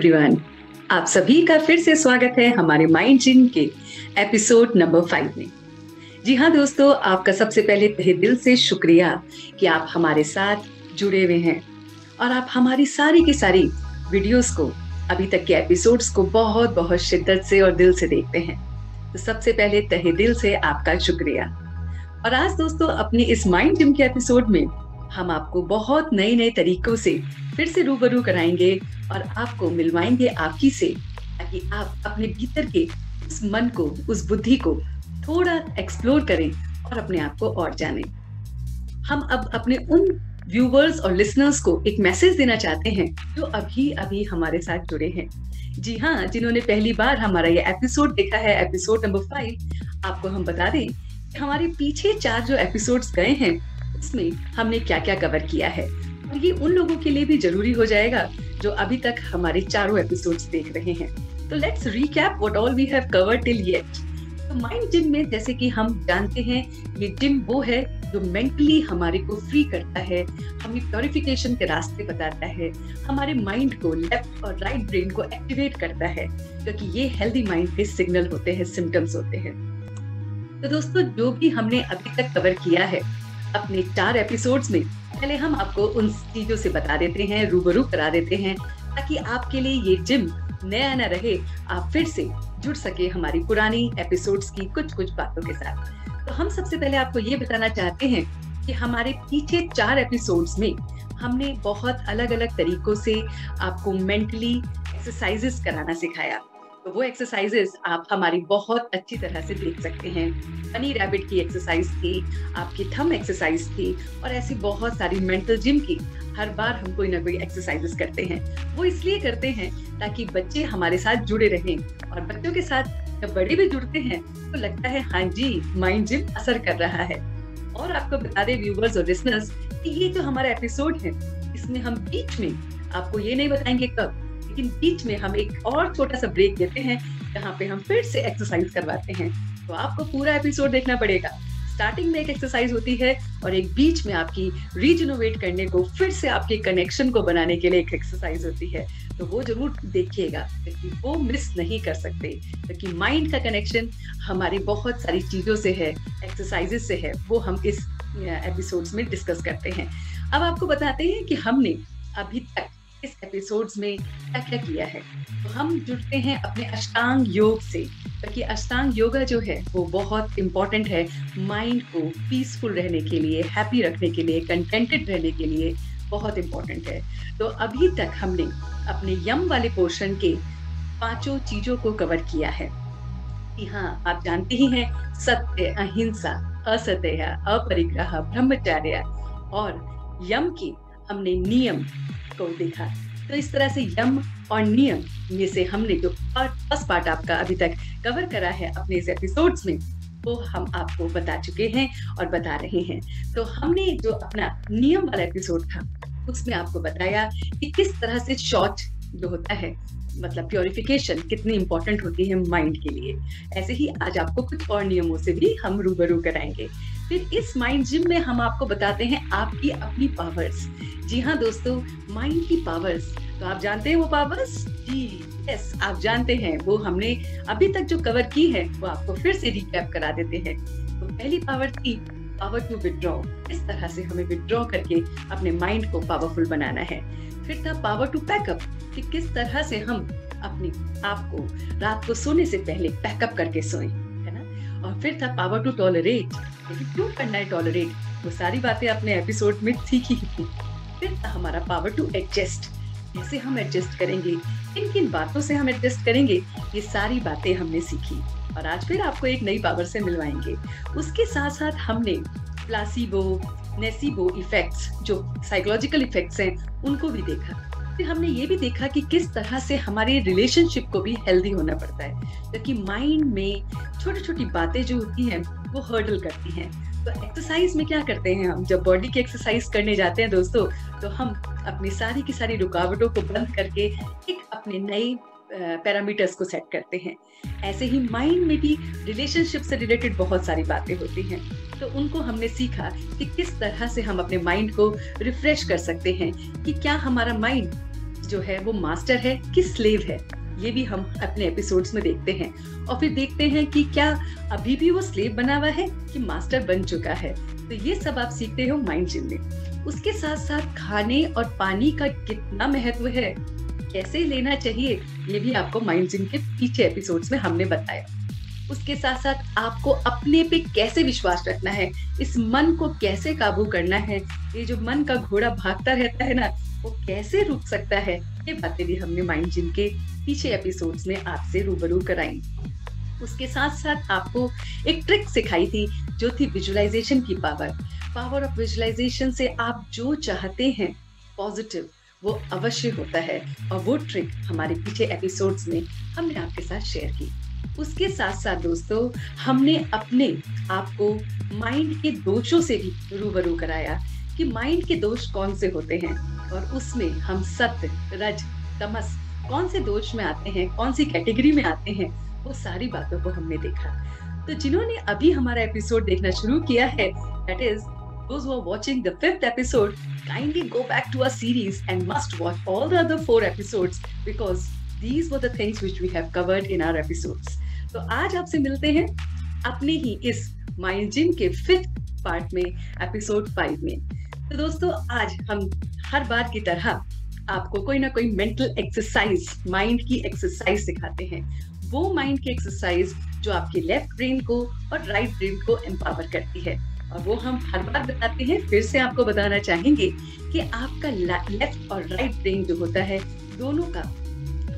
Everyone, आप सभी का फिर से स्वागत है हमारे माइंड जिम के एपिसोड नंबर 5 में। जी हाँ दोस्तों, आपका सबसे पहले तहे दिल से शुक्रिया कि आप हमारे साथ जुड़े हुए हैं और आप हमारी सारी की सारी वीडियोस को, अभी तक के एपिसोड्स को बहुत बहुत शिद्दत से और दिल से देखते हैं। तो सबसे पहले तहे दिल से आपका शुक्रिया। और आज दोस्तों अपनी इस माइंड जिम के एपिसोड में हम आपको बहुत नए नए तरीकों से फिर से रूबरू कराएंगे और आपको मिलवाएंगे आपकी से, ताकि आप अपने भीतर के उस मन को, उस बुद्धि को थोड़ा एक्सप्लोर करें और अपने आप को और जानें। हम अब अपने उन व्यूवर्स और लिसनर्स को एक मैसेज देना चाहते हैं जो अभी अभी हमारे साथ जुड़े हैं। जी हाँ, जिन्होंने पहली बार हमारा ये एपिसोड देखा है, एपिसोड नंबर 5, आपको हम बता दें कि हमारे पीछे 4 जो एपिसोड्स गए हैं उसमें हमने क्या क्या कवर किया है, और ये उन लोगों के लिए भी जरूरी हो जाएगा जो अभी तक हमारे चारों एपिसोड्स देख रहे हैं। तो let's recap what all we have covered till yet. तो माइंड जिम में, जैसे कि हम जानते हैं, ये जिम वो है जो मेंटली हमारे को फ्री करता है, हमें प्योरिफिकेशन के रास्ते बताता है, हमारे माइंड को, लेफ्ट और राइट ब्रेन को एक्टिवेट करता है, क्योंकि ये हेल्दी माइंड के सिग्नल होते हैं, सिम्टम्स होते हैं। तो दोस्तों, जो भी हमने अभी तक कवर किया है अपने 4 एपिसोड्स में, पहले हम आपको उन चीजों से बता देते हैं, रूबरू करा देते हैं, ताकि आपके लिए ये जिम नया न रहे, आप फिर से जुड़ सके हमारी पुरानी एपिसोड्स की कुछ कुछ बातों के साथ। तो हम सबसे पहले आपको ये बताना चाहते हैं कि हमारे पीछे 4 एपिसोड्स में हमने बहुत अलग अलग तरीकों से आपको मेंटली एक्सरसाइजेस कराना सिखाया। तो वो एक्सरसाइजेस आप हमारी बहुत अच्छी तरह से देख सकते हैं। बनी रैबिट की एक्सरसाइज थी, आपकी थंब एक्सरसाइज थी, और ऐसी बहुत सारी मेंटल जिम की हर बार हम कोई ना कोई एक्सरसाइजेस करते हैं। वो इसलिए करते हैं ताकि बच्चे हमारे साथ जुड़े रहें, और बच्चों के साथ जब बड़े भी जुड़ते हैं तो लगता है हाँ जी, माइंड जिम असर कर रहा है। और आपको बता दें व्यूवर्स और लिसनर्स कि ये जो हमारा एपिसोड है, इसमें हम बीच में आपको ये नहीं बताएंगे कब, लेकिन बीच में हम एक और छोटा सा ब्रेक देते हैं जहाँ पे हम फिर से एक्सरसाइज करवाते हैं। तो आपको पूरा एपिसोड देखना पड़ेगा। स्टार्टिंग में एक एक्सरसाइज होती है और एक बीच में आपकी रीजनोवेट करने को, फिर से आपके कनेक्शन को बनाने के लिए एक एक्सरसाइज होती है। तो वो जरूर देखिएगा, क्योंकि वो मिस नहीं कर सकते, क्योंकि माइंड का कनेक्शन हमारी बहुत सारी चीजों से है, एक्सरसाइजेस से है, वो हम इस एपिसोड्स में डिस्कस करते हैं। अब आपको बताते हैं कि हमने अभी तक इस एपिसोड्स में क्या क्या किया है। तो हम जुड़ते हैं अपने अष्टांग योग से, क्योंकि अष्टांग योगा जो है वो बहुत इंपॉर्टेंट है माइंड को पीसफुल रहने के लिए, हैप्पी रखने के लिए, कंटेंटेड रहने के लिए बहुत इंपॉर्टेंट है। तो अभी तक हमने अपने यम वाले पोर्शन के 5 चीजों को कवर किया है कि हाँ, आप जानते ही हैं, सत्य, अहिंसा, असत्य, अपरिग्रह, ब्रह्मचर्य, और यम की हमने नियम को देखा। तो इस तरह से यम और नियम में से हमने जो फर्स्ट पार्ट आपका अभी तक कवर करा है अपने इस एपिसोड्स में, वो हम आपको बता चुके हैं और बता रहे हैं। तो हमने जो अपना नियम वाला एपिसोड था उसमें आपको बताया कि किस तरह से शॉर्ट जो होता है, मतलब प्योरिफिकेशन कितनी इंपॉर्टेंट होती है माइंड के लिए। ऐसे ही आज आपको कुछ और नियमों से भी हम रूबरू कराएंगे। फिर इस माइंड जिम में हम आपको बताते हैं आपकी अपनी पावर्स। जी हाँ दोस्तों, माइंड की पावर्स, तो आप जानते हैं वो पावर्स? जी यस, आप जानते हैं। वो हमने अभी तक जो कवर की है वो आपको फिर से रिकैप करा देते हैं। तो पहली पावर थी पावर टू विड्रॉ, किस तरह से हमें विड्रॉ करके अपने माइंड को पावरफुल बनाना है। फिर था पावर टू पैकअप, कि किस तरह से हम अपने आप को रात को सोने से पहले पैकअप करके सोएं, है ना। और फिर था पावर टू टॉलरेट, क्यों करना है टॉलरेट, वो सारी बातें अपने एपिसोड में सीखी थी। फिर था हमारा पावर टू एडजस्ट, कैसे हम एडजस्ट करेंगे, किन किन बातों से हम एडजस्ट करेंगे, ये सारी बातें हमने सीखी। और आज फिर आपको एक नई पावर से मिलवाएंगे। उसके साथ साथ हमने प्लासीबो, नेसीबो इफेक्ट्स, जो साइकोलॉजिकल इफेक्ट्स हैं, उनको भी देखा। फिर हमने ये भी देखा कि किस तरह से हमारे रिलेशनशिप को भी हेल्दी होना पड़ता है, क्योंकि माइंड में छोटी छोटी बातें जो होती हैं वो हर्डल करती हैं। तो एक्सरसाइज में क्या करते हैं, हम जब बॉडी की एक्सरसाइज करने जाते हैं दोस्तों, तो हम अपनी सारी की सारी रुकावटों को बंद करके एक अपने नए पैरामीटर्स को सेट करते हैं। ऐसे ही माइंड में भी रिलेशनशिप से रिलेटेड बहुत सारी बातें होती हैं, तो उनको हमने सीखा कि किस तरह से हम अपने माइंड को रिफ्रेश कर सकते हैं, कि क्या हमारा माइंड जो है वो मास्टर है कि स्लेव है, ये भी हम अपने एपिसोड्स में देखते हैं। और फिर देखते हैं कि क्या अभी भी वो स्लेव बना हुआ है कि मास्टर बन चुका है। तो ये सब आप सीखते हो माइंड जिम में। उसके साथ साथ खाने और पानी का कितना महत्व है, कैसे लेना चाहिए, ये भी आपको माइंड जिम के पीछे एपिसोड्स में हमने बताया। उसके साथ साथ आपको अपने पे कैसे विश्वास रखना है, इस मन को कैसे काबू करना है, ये जो मन का घोड़ा भागता रहता है ना, वो कैसे रुक सकता है, ये बातें भी हमने माइंड जिम के पीछे एपिसोड्स में आपसे रूबरू कराई। उसके साथ साथ आपको एक ट्रिक सिखाई थी जो थी विजुअलाइजेशन की पावर ऑफ विजुअलाइजेशन से आप जो चाहते हैं पॉजिटिव वो अवश्य होता है। और वो ट्रिक हमारे पीछे एपिसोड्स में हमने आपके साथ शेयर की। उसके साथ साथ दोस्तों हमने अपने आप को माइंड के दोषों से भी रूबरू कराया कि माइंड के दोष कौन से होते हैं और उसमें हम सत्य, रज, तमस कौन से दोष में आते हैं, कौन सी कैटेगरी में आते हैं, वो सारी बातों को हमने देखा। तो जिन्होंने अभी हमारा एपिसोड देखना शुरू किया है, that is those who are watching the 5th episode, kindly go back to our series and must watch all the other 4 episodes because these were the things which we have covered in our episodes. तो आज आपसे मिलते हैं अपने ही इस mind gym के 5th part में, episode 5 में। तो दोस्तों आज हम हर बार की तरह आपको कोई ना कोई मेंटल एक्सरसाइज, माइंड की एक्सरसाइज सिखाते हैं। वो माइंड की एक्सरसाइज जो आपके लेफ्ट ब्रेन को और राइट ब्रेन को एम्पावर करती है। और वो हम हर बार बताते हैं, फिर से आपको बताना चाहेंगे कि आपका लेफ्ट और राइट ब्रेन जो होता है, दोनों का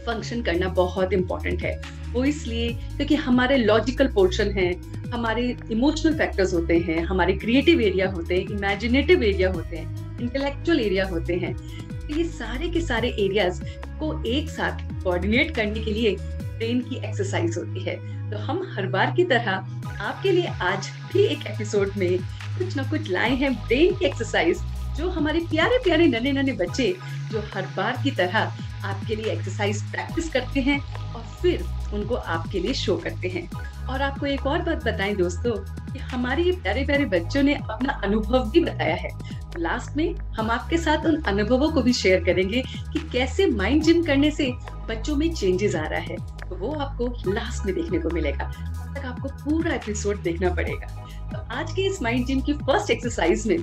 फंक्शन करना बहुत इंपॉर्टेंट है। वो इसलिए क्योंकि हमारे लॉजिकल पोर्शन है, हमारे इमोशनल फैक्टर्स होते हैं, हमारे क्रिएटिव एरिया होते हैं, इमेजिनेटिव एरिया होते हैं, इंटेलेक्चुअल एरिया होते हैं। तो ये सारे के सारे एरियाज को एक साथ कोऑर्डिनेट करने के लिए ब्रेन की एक्सरसाइज होती है। तो हम हर बार की तरह आपके लिए आज भी एक एपिसोड में कुछ ना कुछ लाए हैं ब्रेन की एक्सरसाइज, जो हमारे प्यारे प्यारे नन्हे नन्हे बच्चे जो हर बार की तरह आपके लिए एक्सरसाइज प्रैक्टिस करते हैं और फिर उनको आपके लिए शो करते हैं। और आपको एक और बात बताएं दोस्तों कि हमारे ये प्यारे प्यारे बच्चों ने अपना अनुभव भी बताया है। तो लास्ट में हम आपके साथ उन अनुभवों को भी शेयर करेंगे कि कैसे माइंड जिम करने से बच्चों में चेंजेस आ रहा है। तो वो आपको लास्ट में देखने को मिलेगा, तब तक आपको पूरा एपिसोड देखना पड़ेगा। तो आज के इस माइंड जिम की फर्स्ट एक्सरसाइज में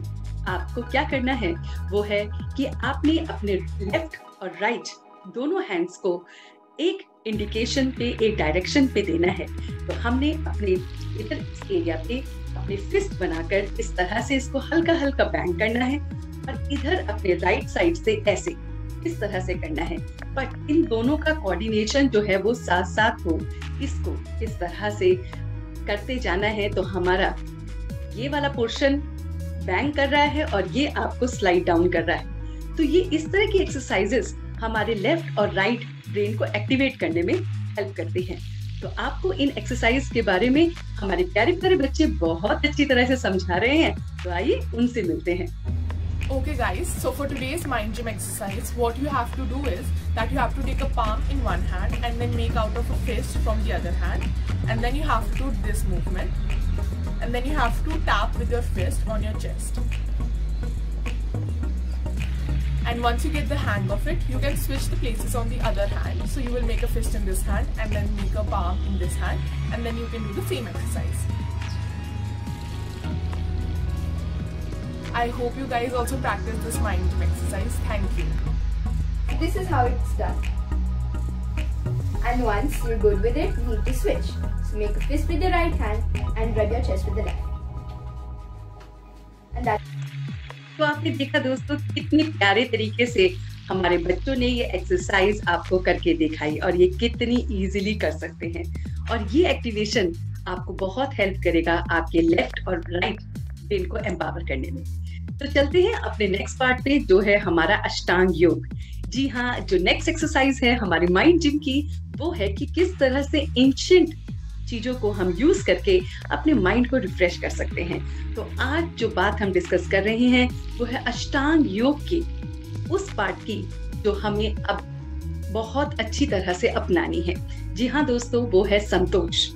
आपको क्या करना है, वो है कि आपने अपने लेफ्ट और राइट दोनों हैंड्स को एक इंडिकेशन पे, एक डायरेक्शन पे देना है। तो हमने अपने इधर इस एरिया पे अपने फिस्ट बनाकर इस तरह से इसको हल्का हल्का बैंग करना है और इधर अपने राइट साइड से ऐसे इस तरह से करना है। बट इन दोनों का कोऑर्डिनेशन जो है वो साथ साथ हो, इसको इस तरह से करते जाना है। तो हमारा ये वाला पोर्शन बैंग कर रहा है और ये आपको स्लाइड डाउन कर रहा है। तो ये इस तरह की एक्सरसाइजेस हमारे लेफ्ट और राइट ब्रेन को एक्टिवेट करने में हेल्प करती हैं। तो आपको इन एक्सरसाइज के बारे में हमारे प्यारे प्यारे बच्चे बहुत अच्छी तरह से समझा रहे हैं। तो आइए उनसे मिलते हैं। Okay guys, so for today's mind gym exercise, what you have to do is that you have to take a palm in one hand and then make out of a fist from the other hand, and then you have to do this movement, and then you have to tap with your fist on your chest. And once you get the hang of it, you can switch the places on the other hand. So you will make a fist in this hand and then make a palm in this hand, and then you can do the same exercise. I hope you guys also practice this mind gym exercise. Thank you. This is how it's done. And once you're good with it, you need to switch. So make a fist with the right hand and rub your chest with the left. And that's तो आपने देखा दोस्तों कितने प्यारे तरीके से हमारे बच्चों ने ये एक्सरसाइज आपको करके दिखाई और ये कितनी इजीली कर सकते हैं। और ये एक्टिवेशन आपको बहुत हेल्प करेगा आपके लेफ्ट और राइट ब्रेन को एम्पावर करने में। तो चलते हैं अपने नेक्स्ट पार्ट पे, जो है हमारा अष्टांग योग। जी हाँ, जो नेक्स्ट एक्सरसाइज है हमारी माइंड जिम की, वो है कि किस तरह से एंशिएंट चीजों को हम यूज करके अपने माइंड को रिफ्रेश कर सकते हैं। तो आज जो बात हम डिस्कस कर रहे हैं वो है अष्टांग योग की उस पार्ट की जो हमें अब बहुत अच्छी तरह से अपनानी है। जी हाँ दोस्तों, वो है संतोष।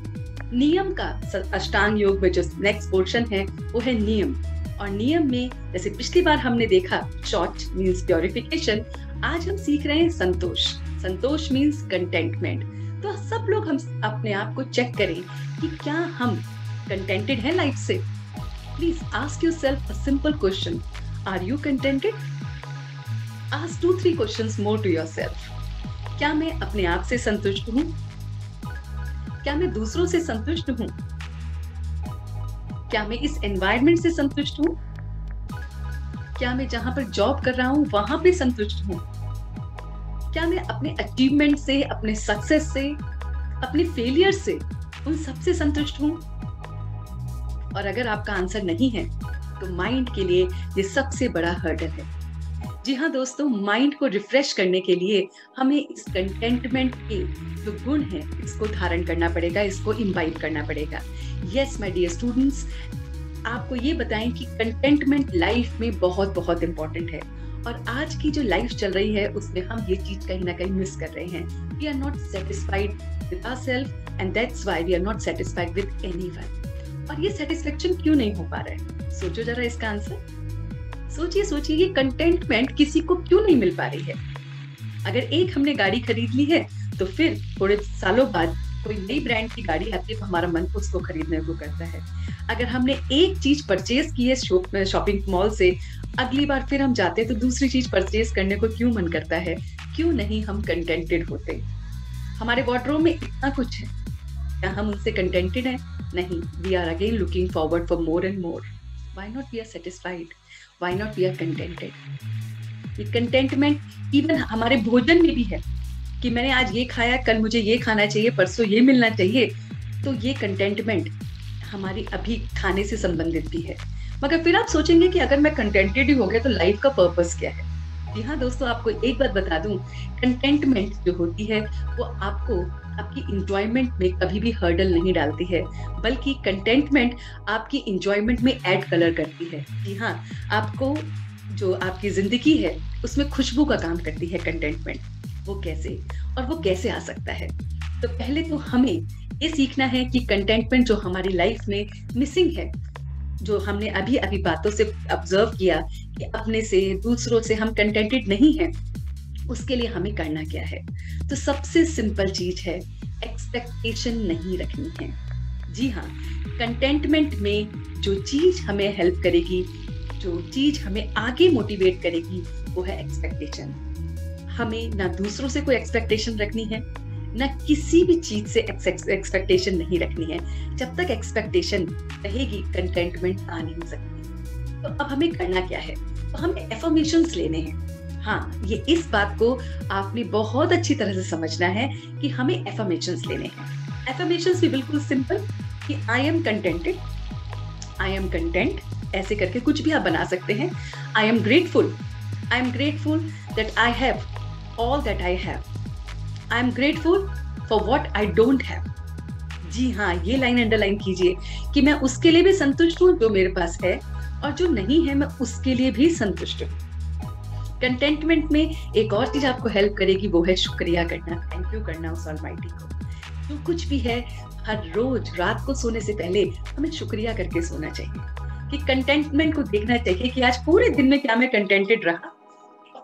नियम का अष्टांग योग में जो नेक्स्ट पोर्शन है वो है नियम। और नियम में जैसे पिछली बार हमने देखा, शॉर्ट मीन्स प्योरिफिकेशन, आज हम सीख रहे हैं संतोष। संतोष मीन्स कंटेंटमेंट। तो सब लोग हम अपने आप को चेक करें कि क्या हम कंटेंटेड हैं लाइफ से। Please ask yourself a simple question, are you contented? Ask 2-3 questions more to yourself. क्या मैं अपने आप से संतुष्ट हूँ? क्या मैं दूसरों से संतुष्ट हूँ? क्या मैं इस एनवायरनमेंट से संतुष्ट हूँ? क्या मैं जहां पर जॉब कर रहा हूं वहां पे संतुष्ट हूं? क्या मैं अपने अचीवमेंट से, अपने सक्सेस से, अपने फेलियर से, उन सब से संतुष्ट हूं? और अगर आपका आंसर नहीं है तो माइंड के लिए ये सबसे बड़ा हर्डल है। जी हाँ दोस्तों, माइंड को रिफ्रेश करने के लिए हमें इस कंटेंटमेंट के जो गुण है इसको धारण करना पड़ेगा, इसको इम्बाइब करना पड़ेगा। यस माय डियर स्टूडेंट्स, आपको ये बताएं कि कंटेंटमेंट लाइफ में बहुत बहुत इंपॉर्टेंट है। और आज की जो लाइफ चल रही है उसमें हम ये चीज कहीं ना कहीं मिस कर रहे हैं। We are not satisfied with ourselves and that's why we are not satisfied with anyone. और ये सेटिस्फेक्शन क्यों नहीं हो पा रहा है? सोचो जरा इसका आंसर। सोचिए ये कंटेंटमेंट किसी को क्यों नहीं मिल पा रही है? अगर एक हमने गाड़ी खरीद ली है तो फिर थोड़े सालों बाद कोई नई ब्रांड की गाड़ी आती है तो हमारा मन उसको खरीदने को करता है। अगर हमने एक चीज परचेज की है शॉपिंग मॉल से, अगली बार फिर हम जाते हैं तो दूसरी चीज परचेज करने को क्यों मन करता है? क्यों नहीं हम कंटेंटेड होते? हमारे वार्डरोब में इतना कुछ है, क्या हम उनसे कंटेंटेड हैं? नहीं, we are again looking forward for more and more. Why not we are satisfied? Why not we are contented? ये कंटेंटमेंट इवन हमारे भोजन में भी है कि मैंने आज ये खाया, कल मुझे ये खाना चाहिए, परसों ये मिलना चाहिए। तो ये कंटेंटमेंट हमारी अभी खाने से संबंधित भी है। मगर फिर आप सोचेंगे कि अगर मैं कंटेंटेड ही हो गया तो लाइफ का पर्पस क्या है? जी हाँ दोस्तों, आपको एक बात बता दूं, कंटेंटमेंट जो होती है वो आपको आपकी इंजॉयमेंट में कभी भी हर्डल नहीं डालती है, बल्कि कंटेंटमेंट आपकी इंजॉयमेंट में ऐड कलर करती है। जी हाँ, आपको जो आपकी जिंदगी है उसमें खुशबू का काम करती है कंटेंटमेंट। वो कैसे और वो कैसे आ सकता है? तो पहले तो हमें ये सीखना है कि कंटेंटमेंट जो हमारी लाइफ में मिसिंग है, जो हमने अभी अभी बातों से ऑब्जर्व किया कि अपने से, दूसरों से हम कंटेंटेड नहीं हैं, उसके लिए हमें करना क्या है? तो सबसे सिंपल चीज है, एक्सपेक्टेशन नहीं रखनी है। जी हाँ, कंटेंटमेंट में जो चीज हमें हेल्प करेगी, जो चीज हमें आगे मोटिवेट करेगी, वो है एक्सपेक्टेशन। हमें ना दूसरों से कोई एक्सपेक्टेशन रखनी है, ना किसी भी चीज से एक्सपेक्टेशन नहीं रखनी है। जब तक एक्सपेक्टेशन रहेगी कंटेंटमेंट आ नहीं सकती। तो अब हमें करना क्या है? तो हमें एफर्मेशंस लेने हैं। हाँ, ये इस बात को आपने बहुत अच्छी तरह से समझना है कि हमें एफर्मेशंस लेने हैं। एफर्मेशंस भी बिल्कुल सिंपल कि आई am contented, I am content, ऐसे करके कुछ भी आप बना सकते हैं। I am grateful that I have all that I have. I am grateful for what I don't have. जी हाँ, ये लाइन अंडरलाइन कीजिए कि मैं उसके लिए भी संतुष्ट हूँ जो मेरे पास है, और जो नहीं है मैं उसके लिए भी संतुष्ट हूँ। कंटेंटमेंट में एक और चीज आपको हेल्प करेगी, वो है शुक्रिया करना, थैंक यू करना उस ऑलमाइटी को। जो कुछ भी है, हर रोज रात को सोने से पहले हमें शुक्रिया करके सोना चाहिए कि कंटेंटमेंट को देखना चाहिए कि आज पूरे दिन में क्या मैं कंटेंटेड रहा।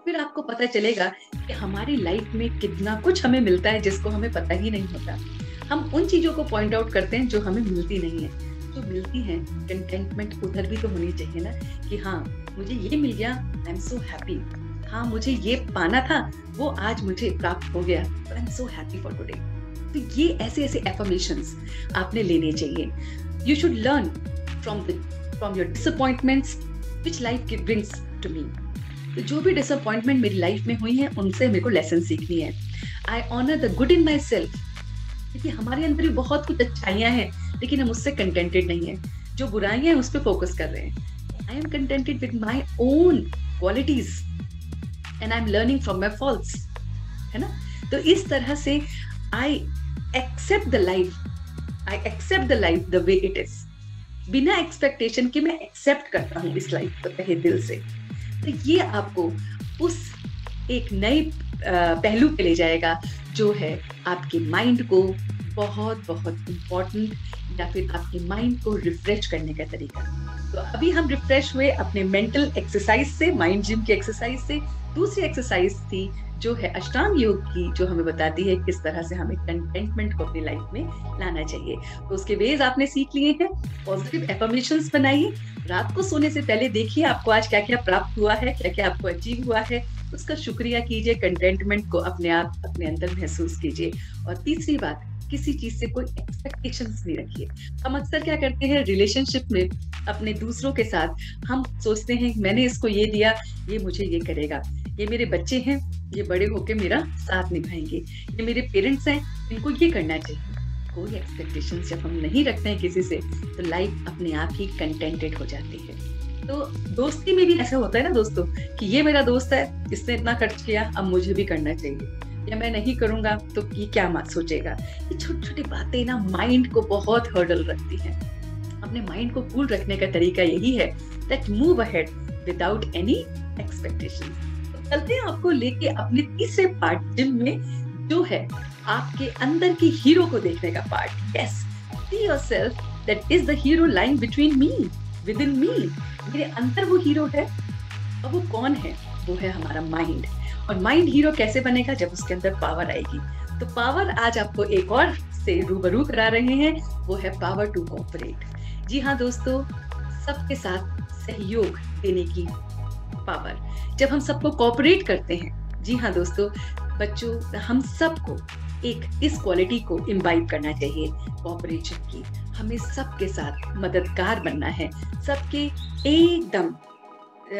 फिर आपको पता चलेगा कि हमारी लाइफ में कितना कुछ हमें मिलता है जिसको हमें पता ही नहीं होता। हम उन चीजों को पॉइंट आउट करते हैं जो हमें मिलती नहीं है। जो मिलती है, कंटेंटमेंट उधर भी तो होनी चाहिए ना कि हाँ, मुझे ये मिल गया, आई एम सो हैप्पी। हाँ, मुझे ये पाना था, वो आज मुझे प्राप्त हो गया, I am so happy for today. तो ये ऐसे ऐसे एफर्मेशंस आपने लेने चाहिए। You should learn from your disappointments which life brings to me. तो जो भी डिसअपॉइंटमेंट मेरी लाइफ में हुई है उनसे मेरे को लेसन सीखनी है। I honour the good in my self. देखिए, हमारे अंदर भी बहुत कुछ अच्छाइयाँ हैं लेकिन हम उससे कंटेंटेड नहीं है। जो बुराइयां हैं उस पर फोकस कर रहे हैं। I am contented with my own qualities and I am learning from my faults, है ना। तो इस तरह से I accept the life the way it is, बिना एक्सपेक्टेशन के मैं एक्सेप्ट करता हूँ इस लाइफ को तहे दिल से। तो ये आपको उस एक नए पहलू पे ले जाएगा जो है आपके माइंड को बहुत बहुत इम्पोर्टेंट, या फिर आपके माइंड को रिफ्रेश करने का तरीका। तो अभी हम रिफ्रेश हुए अपने मेंटल एक्सरसाइज से, माइंड जिम की एक्सरसाइज से। दूसरी एक्सरसाइज थी जो है अष्टांग योग की, जो हमें बताती है किस तरह से हमें कंटेंटमेंट को अपनी लाइफ में लाना चाहिए। तो उसके वेज आपने सीख लिए हैं। पॉजिटिव एफर्मेशंस बनाइए, रात को सोने से पहले देखिए आपको आज क्या क्या प्राप्त हुआ है, क्या क्या आपको अचीव हुआ है, उसका शुक्रिया कीजिए, कंटेंटमेंट को अपने आप अपने अंदर महसूस कीजिए। और तीसरी बात, किसी चीज से कोई एक्सपेक्टेशंस नहीं रखिए। हम अक्सर क्या करते हैं रिलेशनशिप में अपने दूसरों के साथ, हम सोचते हैं मैंने इसको ये दिया, ये मुझे ये करेगा, ये मेरे बच्चे हैं, ये बड़े होके मेरा साथ निभाएंगे, ये मेरे पेरेंट्स हैं, इनको ये करना चाहिए। कोई एक्सपेक्टेशंस जब हम नहीं रखते हैं किसी से, तो लाइफ अपने आप ही कंटेंटेड हो जाती है। तो दोस्ती में भी ऐसा होता है ना दोस्तों, कि ये मेरा दोस्त है, इसने इतना खर्च किया, अब मुझे भी करना चाहिए, या मैं नहीं करूंगा तो ये क्या मत सोचेगा। ये छोटी छोटी बातें ना माइंड को बहुत हर्डल रखती हैं। अपने माइंड को कूल रखने का तरीका यही है, that move ahead without any expectation. तो चलते हैं आपको लेके अपने तीसरे पार्ट जिम में, जो है आपके अंदर की हीरो को देखने का part. Yes, see yourself that is the hero lying between me, within me. मेरे अंदर वो हीरो है, और वो कौन है? वो है हमारा माइंड। और माइंड हीरो कैसे बनेगा? जब उसके अंदर पावर आएगी। तो पावर आज आपको एक और से रूबरू करा रहे हैं, वो है पावर टू कोऑपरेट। जी हाँ दोस्तों, सबके साथ सहयोग देने की पावर। जब हम सबको कोऑपरेट करते हैं, जी हाँ दोस्तों, बच्चों हम सबको एक इस क्वालिटी को इम्बाइब करना चाहिए, कोऑपरेशन की। हमें सबके साथ मददगार बनना है, सबके एकदम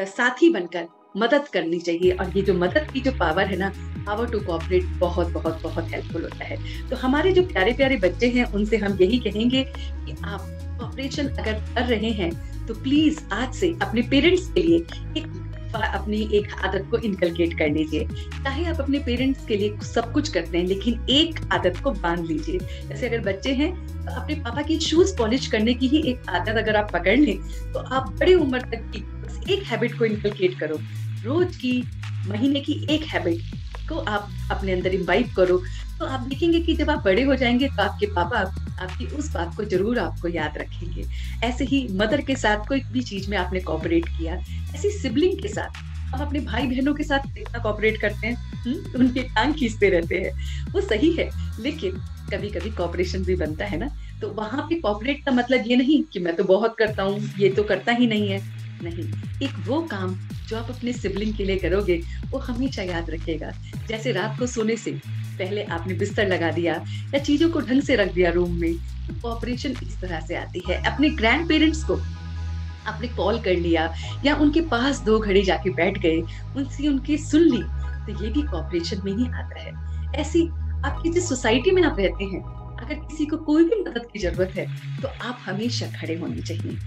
साथी बनकर मदद करनी चाहिए। और ये जो मदद की जो पावर है ना, पावर टू कोऑपरेट, बहुत बहुत बहुत हेल्पफुल होता है। तो हमारे जो प्यारे प्यारे बच्चे हैं, उनसे हम यही कहेंगे कि आप कोऑपरेशन अगर कर रहे हैं तो प्लीज आज से अपने पेरेंट्स के लिए अपनी एक आदत को इनकलकेट कर लीजिए। चाहे आप अपने पेरेंट्स के लिए सब कुछ करते हैं, लेकिन एक आदत को बांध लीजिए। जैसे अगर बच्चे हैं तो अपने पापा की शूज पॉलिश करने की ही एक आदत अगर आप पकड़ लें, तो आप बड़ी उम्र तक की एक हैबिट को इनकलकेट करो। रोज की, महीने की एक हैबिट को आप अपने अंदर इम्बाइब करो, तो आप देखेंगे कि जब आप बड़े हो जाएंगे तो आपके पापा आपकी उस बात को जरूर आपको याद रखेंगे। ऐसे ही मदर के साथ कोई भी चीज में आपने कोऑपरेट किया, ऐसी सिबलिंग के साथ, हम अपने भाई बहनों के साथ कितना कोऑपरेट करते हैं, उनके टांग खींचते रहते हैं, वो सही है, लेकिन कभी कभी कोऑपरेशन भी बनता है ना। तो वहां पे कोऑपरेट का मतलब ये नहीं कि मैं तो बहुत करता हूँ, ये तो करता ही नहीं है। नहीं, एक वो काम जो आप अपने सिबलिंग के लिए करोगे, वो हमेशा याद रखेगा। जैसे रात को सोने से पहले आपने बिस्तर लगा दिया या चीजों को ढंग से रख दिया रूम में, तो कोऑपरेशन इस तरह से आती है। अपने ग्रैंड पेरेंट्स को आपने कॉल कर लिया या उनके पास 2 घड़ी जाके बैठ गए, उनसे उनकी सुन ली, तो ये भी कोऑपरेशन में ही आता है। ऐसी आपकी जिस सोसाइटी में आप रहते हैं, अगर किसी को कोई भी मदद की जरूरत है, तो आप हमेशा खड़े होने चाहिए।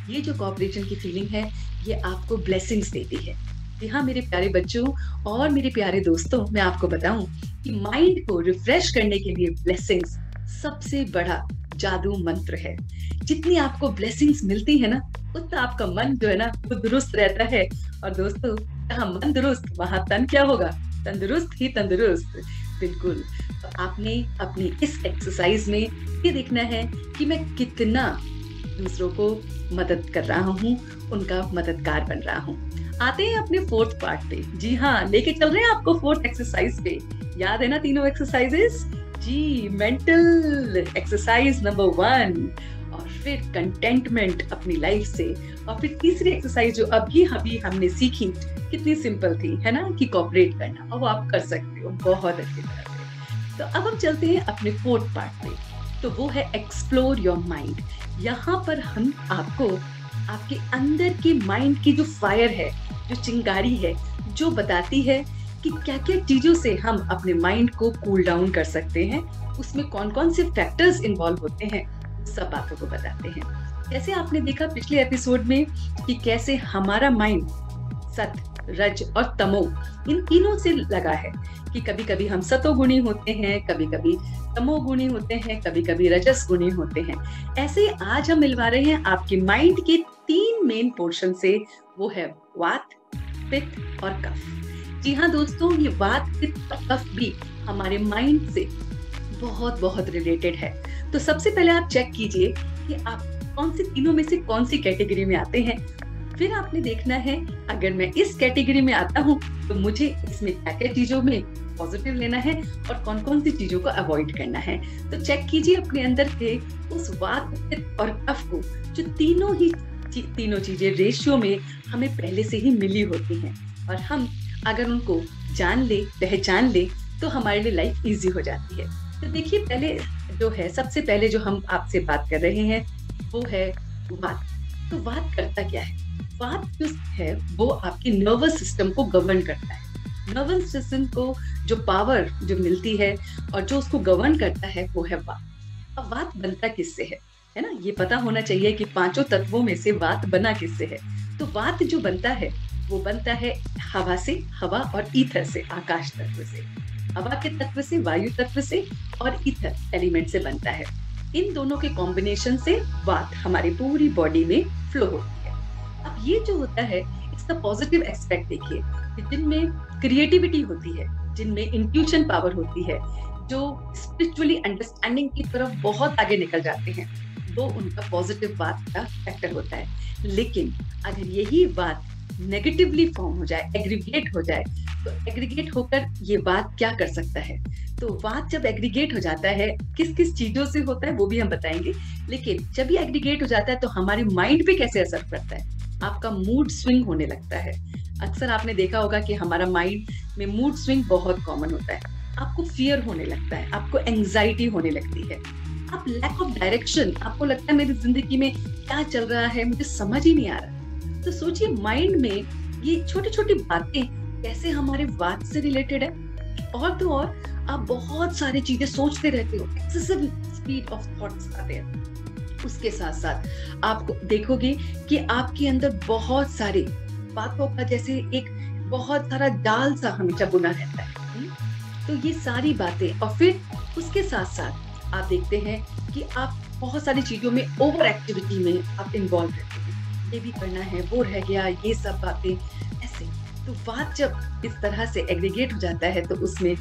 ये जो कोऑपरेशन की फीलिंग है, ये आपको ब्लेसिंग्स देती है। जी हाँ मेरे प्यारे बच्चों और मेरे प्यारे दोस्तों, मैं आपको बताऊं कि माइंड को रिफ्रेश करने के लिए ब्लेसिंग्स सबसे बड़ा जादू मंत्र है। जितनी आपको ब्लेसिंग्स मिलती है ना, उतना आपका मन जो है ना वो दुरुस्त रहता है। और दोस्तों, जहाँ मन दुरुस्त वहां तन क्या होगा? तंदुरुस्त ही तंदुरुस्त। बिल्कुल। तो आपने अपनी इस एक्सरसाइज में ये देखना है कि मैं कितना दूसरों को मदद कर रहा हूँ, उनका मददगार बन रहा हूँ। आते हैं अपने 4th पार्ट पे। जी हाँ, लेके चल रहे हैं आपको 4th एक्सरसाइज पे। याद है ना तीनों एक्सरसाइजेस? जी, मेंटल एक्सरसाइज नंबर 1, और फिर कंटेंटमेंट अपनी लाइफ से, और फिर तीसरी एक्सरसाइज जो अभी हमने सीखी, कितनी सिंपल थी, है ना, कि कोऑपरेट करना, और वो आप कर सकते हो बहुत अच्छी तरह से। तो अब हम चलते हैं अपने 4th पार्ट पे, तो वो है एक्सप्लोर योर माइंड। यहाँ पर हम आपको आपके अंदर के माइंड की जो फायर है, जो चिंगारी है, जो बताती है कि क्या क्या चीजों से हम अपने माइंड को कूल डाउन कर सकते हैं, उसमें कौन कौन से फैक्टर्स इन्वॉल्व होते हैं, सब बातों को बताते हैं। जैसे आपने देखा पिछले एपिसोड में कि कैसे हमारा माइंड सत, रज और तमो, इन तीनों से लगा है कि कभी कभी हम सतोगुणी होते हैं, कभी कभी तमोगुणी होते हैं, कभी कभी रजस गुणी होते हैं। ऐसे आज हम मिलवा रहे हैं आपके माइंड के 3 मेन पोर्शन से, वो है वात, पित्त और कफ। जी हाँ दोस्तों, ये वात, पित्त और कफ भी हमारे माइंड से बहुत बहुत रिलेटेड है। तो सबसे पहले आप चेक कीजिए कि आप कौन सी तीनों में से कौन सी कैटेगरी में आते हैं। फिर आपने देखना है अगर मैं इस कैटेगरी में आता हूँ तो मुझे इसमें क्या क्या चीजों में पॉजिटिव लेना है और कौन कौन सी चीजों को अवॉइड करना है। तो चेक कीजिए अपने अंदर के उस वात, पित्त और कफ को, जो तीनों चीजें रेशियो में हमें पहले से ही मिली होती हैं, और हम अगर उनको जान ले, पहचान ले, तो हमारे लिए लाइफ इजी हो जाती है। तो देखिए, पहले जो है, सबसे पहले जो हम आपसे बात कर रहे हैं वो है वात। तो वात करता क्या है? वात जो है वो आपके नर्वस सिस्टम को गवर्न करता है। नर्वस सिस्टम को जो पावर जो मिलती है और जो उसको गवर्न करता है वो है वात। अब वात बनता किससे है ना? ये पता होना चाहिए कि पांचों तत्वों में से वात बना किससे है। तो वात जो बनता है वो बनता है हवा से, हवा और ईथर से, आकाश तत्व से। हवा के तत्व से, वायु तत्व से और ईथर एलिमेंट से बनता है। इन दोनों के कॉम्बिनेशन से वात हमारी पूरी बॉडी में फ्लो होती है। अब ये जो होता है, इसका पॉजिटिव एस्पेक्ट देखिए, जिनमें क्रिएटिविटी होती है, जिनमें इंट्यूशन पावर होती है, जो स्पिरिचुअली अंडरस्टैंडिंग की तरफ बहुत आगे निकल जाते हैं, वो उनका पॉजिटिव बात का फैक्टर होता है। लेकिन अगर यही बात नेगेटिवली फॉर्म हो जाए, एग्रीगेट हो जाए, तो एग्रीगेट होकर ये बात क्या कर सकता है? तो बात जब एग्रीगेट हो जाता है, किस किस चीजों से होता है वो भी हम बताएंगे। लेकिन जब ये एग्रीगेट हो जाता है तो हमारे माइंड पे कैसे असर पड़ता है? आपका मूड स्विंग होने लगता है। अक्सर आपने देखा होगा कि हमारा माइंड में मूड स्विंग बहुत कॉमन होता है। आपको फियर होने लगता है, आपको एंजाइटी होने लगती है, आप लैक ऑफ डायरेक्शन, आपको लगता है मेरी जिंदगी में क्या चल रहा है, मुझे समझ ही नहीं आ रहा। तो सोचिए, माइंड में ये छोटी छोटी बातें कैसे हमारे वात से रिलेटेड है। और तो और आप बहुत सारी चीजें सोचते रहते हो, एक्सेसिव स्पीड ऑफ थॉट्स आते हैं। उसके साथ साथ आप देखोगे कि आपके अंदर बहुत सारी बातों का जैसे एक बहुत सारा जाल सा हमेशा बुना रहता है। तो ये सारी बातें, और फिर उसके साथ साथ आप देखते हैं कि आप बहुत सारी चीजों में ओवर एक्टिविटी में आप इन्वॉल्व रहते हैं। ये भी करना है, वो रह गया, ये सब बातें ऐसे। तो बात जब इस तरह से एग्रीगेट हो जाता है तो उसमें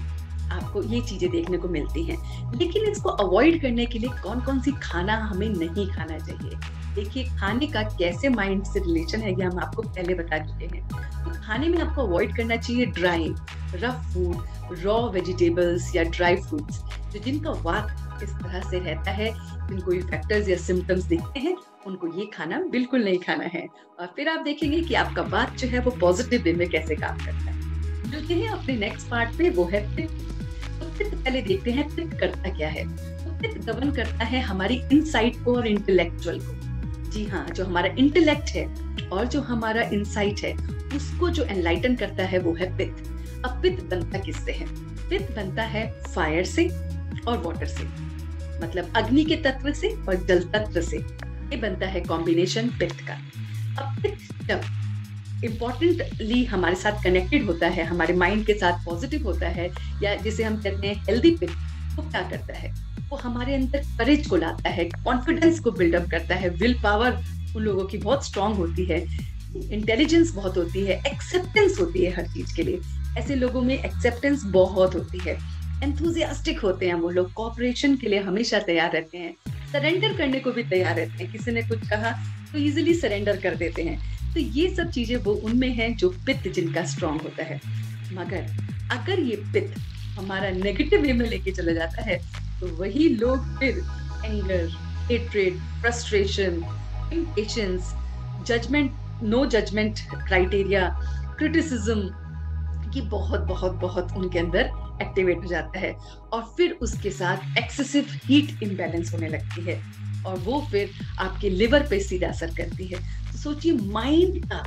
आपको ये चीजें देखने को मिलती हैं। लेकिन इसको अवॉइड करने के लिए कौन कौन सी खाना हमें नहीं खाना चाहिए। देखिए, खाने का कैसे माइंड से रिलेशन है ये हम आपको पहले बता चुके हैं। तो खाने में आपको अवॉइड करना चाहिए dry, rough food, raw vegetables या ड्राई फ्रूट्स, जो जिनका वात इस तरह से रहता है, जिनको ये फैक्टर्स या सिम्टम्स दिखते हैं, उनको ये खाना बिल्कुल नहीं खाना है। और फिर आप देखेंगे कि आपका वात जो है वो पॉजिटिव वे में कैसे काम करता है। मिलते हैं अपने नेक्स्ट पार्ट पे, वो है पित्त। तो पित्त पहले देखते हैं पित्त करता क्या है। तो पित्त गवर्न करता है हमारी इनसाइट को और इंटेलेक्चुअल को। जी हाँ, जो हमारा इंटेलेक्ट है और जो हमारा इंसाइट है, उसको जो एनलाइटन करता है वो है पित्त। अब पित्त बनता किससे है? पित्त बनता है फायर से और वाटर से, मतलब अग्नि के तत्व से और जल तत्व से। ये बनता है कॉम्बिनेशन पित्त का। अब पित्त जब इम्पोर्टेंटली हमारे साथ कनेक्टेड होता है, हमारे माइंड के साथ पॉजिटिव होता है, या जिसे हम कहते हैं हेल्दी पित्त, वो क्या करता है? वो हमारे अंदर करेज को लाता है, कॉन्फिडेंस को बिल्डअप करता है, विल पावर उन लोगों की बहुत स्ट्रांग होती है, इंटेलिजेंस बहुत होती है, एक्सेप्टेंस होती है हर चीज के लिए। ऐसे लोगों में एक्सेप्टेंस बहुत होती है, एंथुसियास्टिक होते हैं वो लोग, कोऑपरेशन के लिए हमेशा तैयार रहते हैं, सरेंडर करने को भी तैयार रहते हैं। किसी ने कुछ कहा तो इजीली सरेंडर कर देते हैं। तो ये सब चीजें वो उनमें हैं जो पित्त जिनका स्ट्रांग होता है। मगर अगर ये पित्त हमारा नेगेटिव वे में लेके चला जाता है तो वही लोग फिर anger, hatred, frustration, impatience, judgement, no judgement criteria, criticism की बहुत बहुत बहुत उनके अंदर एक्टिवेट हो जाता है। और फिर उसके साथ एक्सेसिव हीट इम्बैलेंस होने लगती है और वो फिर आपके लिवर पे सीधा असर करती है। तो सोचिए, माइंड का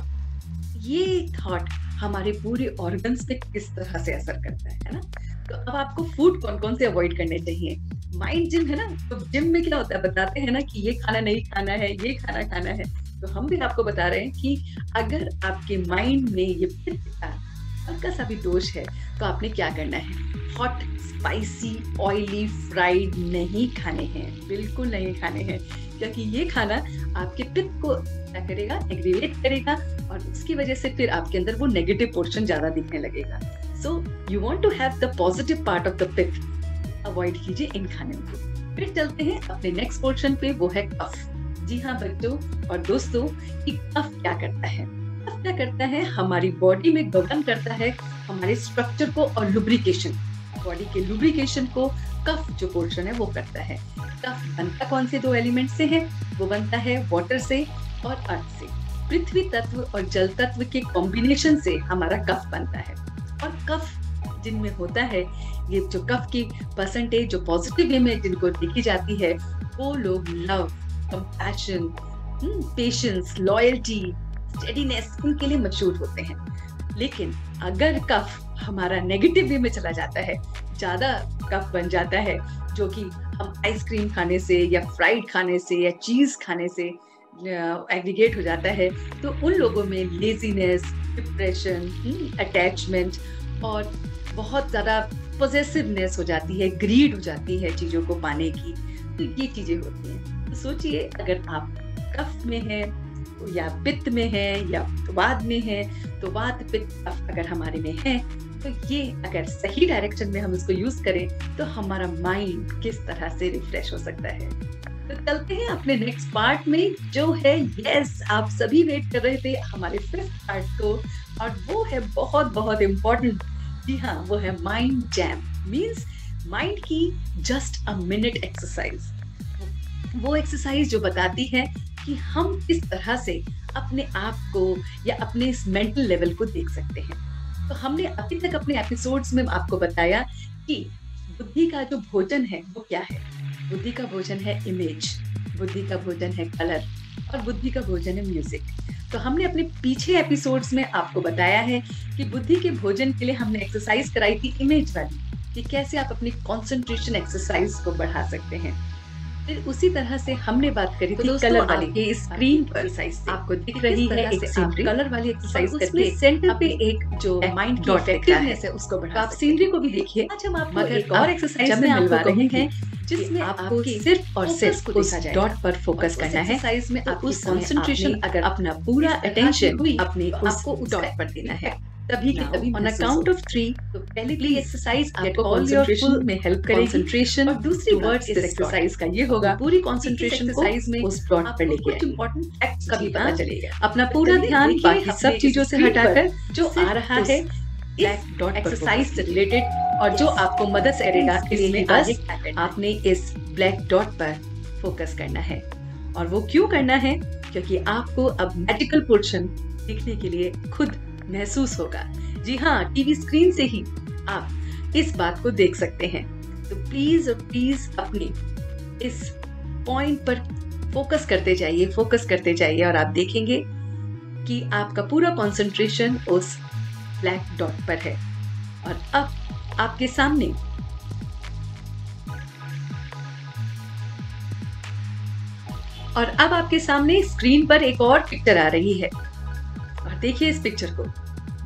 ये थॉट हमारे पूरे ऑर्गन्स पे किस तरह से असर करता है ना। तो अब आपको फूड कौन कौन से अवॉइड करने चाहिए। माइंड जिम है ना, तो जिम में क्या होता है, बताते हैं ना कि ये खाना नहीं खाना है, ये खाना खाना है। तो हम भी आपको बता रहे हैं कि अगर आपके माइंड में ये पित्त का हल्का सा भी दोष है तो आपने क्या करना है, हॉट, स्पाइसी, ऑयली, फ्राइड नहीं खाने हैं, बिल्कुल नहीं खाने हैं, क्योंकि ये खाना आपके पित्त को क्या करेगा, एग्रीवेट करेगा और उसकी वजह से फिर आपके अंदर वो नेगेटिव पोर्शन ज्यादा दिखने लगेगा। So you want to have the positive part of the pitta, avoid कीजिए इन खानों को। फिर चलते हैं अपने नेक्स्ट पोर्शन पे, वो है कफ। जी हाँ बच्चों और दोस्तों, कि कफ क्या करता है? कफ क्या करता है? हमारी बॉडी में गवर्न करता है हमारे स्ट्रक्चर को और लुब्रिकेशन, बॉडी के लुब्रिकेशन को कफ जो पोर्शन है वो करता है। कफ बनता कौन से 2 एलिमेंट से है? वो बनता है वाटर से और अर्थ से। पृथ्वी तत्व और जल तत्व के कॉम्बिनेशन से हमारा कफ बनता है। और कफ जिनमें होता है, ये जो कफ की परसेंटेज जो पॉजिटिव वे में जिनको देखी जाती है, वो लोग love, compassion, patience, loyalty, steadiness, इनके लिए मशहूर होते हैं। लेकिन अगर कफ हमारा नेगेटिव वे में चला जाता है, ज्यादा कफ बन जाता है, जो कि हम आइसक्रीम खाने से या फ्राइड खाने से या चीज खाने से एग्रीगेट हो जाता है, तो उन लोगों में लेजीनेस, डिप्रेशन, अटैचमेंट और बहुत ज्यादा पॉसेसिवनेस हो जाती है, ग्रीड हो जाती है चीजों को पाने की। तो ये चीजें होती हैं। तो सोचिए, अगर आप कफ में हैं या पित्त में है या वात में है, तो वात पित्त कफ अगर हमारे में है, तो ये अगर सही डायरेक्शन में हम इसको यूज करें तो हमारा माइंड किस तरह से रिफ्रेश हो सकता है। तो चलते हैं अपने नेक्स्ट पार्ट में, जो है यस, आप सभी वेट कर रहे थे हमारे 5th पार्ट को, और वो है बहुत बहुत इम्पोर्टेंट। जी हाँ, वो है माइंड जैम, मीन्स माइंड की जस्ट अ मिनट एक्सरसाइज। वो एक्सरसाइज जो बताती है कि हम किस तरह से अपने आप को या अपने इस मेंटल लेवल को देख सकते हैं। तो हमने अभी तक अपने एपिसोड्स में आपको बताया कि बुद्धि का जो भोजन है वो क्या है। बुद्धि का भोजन है इमेज, बुद्धि का भोजन है कलर, और बुद्धि का भोजन है म्यूजिक। तो हमने अपने पीछे एपिसोड्स में आपको बताया है कि बुद्धि के भोजन के लिए हमने एक्सरसाइज कराई थी इमेज वाली, कि कैसे आप अपनी कंसंट्रेशन एक्सरसाइज को बढ़ा सकते हैं। फिर उसी तरह से हमने बात करी थी कलर वाली। ये स्क्रीन पर आपको दिख रही है एक सीनरी, कलर वाली एक्सरसाइज करके सेंटर पे एक जो माइंड की इफेक्टिवनेस है उसको बढ़ा। आप सीनरी को भी देखिए। आज हम आपको एक और एक्सरसाइज में मिलवा रहे हैं, जिसमें आपको सिर्फ और सिर्फ उस डॉट पर फोकस करना है। एक्सरसाइज में आप उस कंसंट्रेशन, अगर अपना पूरा अटेंशन अपने आपको उस डॉट पर देना है, तभी के तभी ऑन अकाउंट ऑफ 3। तो पहले की एक्सरसाइज आपको कंसंट्रेशन में हेल्प करेगी, कंसंट्रेशन, और दूसरी वर्ड इस एक्सरसाइज का ये होगा, पूरी कंसंट्रेशन एक्सरसाइज में उस डॉट पर लेके कुछ इंपॉर्टेंट फैक्ट्स का भी पता चलेगा। अपना पूरा ध्यान बाकी सब चीजों से हटाकर जो आ रहा है ब्लैक डॉट एक्सरसाइज से रिलेटेड और जो आपको मदद करेगा, इसमें बस आपने इस ब्लैक डॉट पर फोकस करना है। और वो क्यों करना है? क्योंकि आपको अब मैजिकल पोर्शन दिखने के लिए खुद महसूस होगा। जी हाँ, टीवी स्क्रीन से ही आप इस बात को देख सकते हैं। तो प्लीज और प्लीज अपने इस पॉइंट पर फोकस करते जाइए और आप देखेंगे कि आपका पूरा कंसंट्रेशन उस ब्लैक डॉट पर है। और अब आपके सामने स्क्रीन पर एक और पिक्चर आ रही है, और देखिए इस पिक्चर को।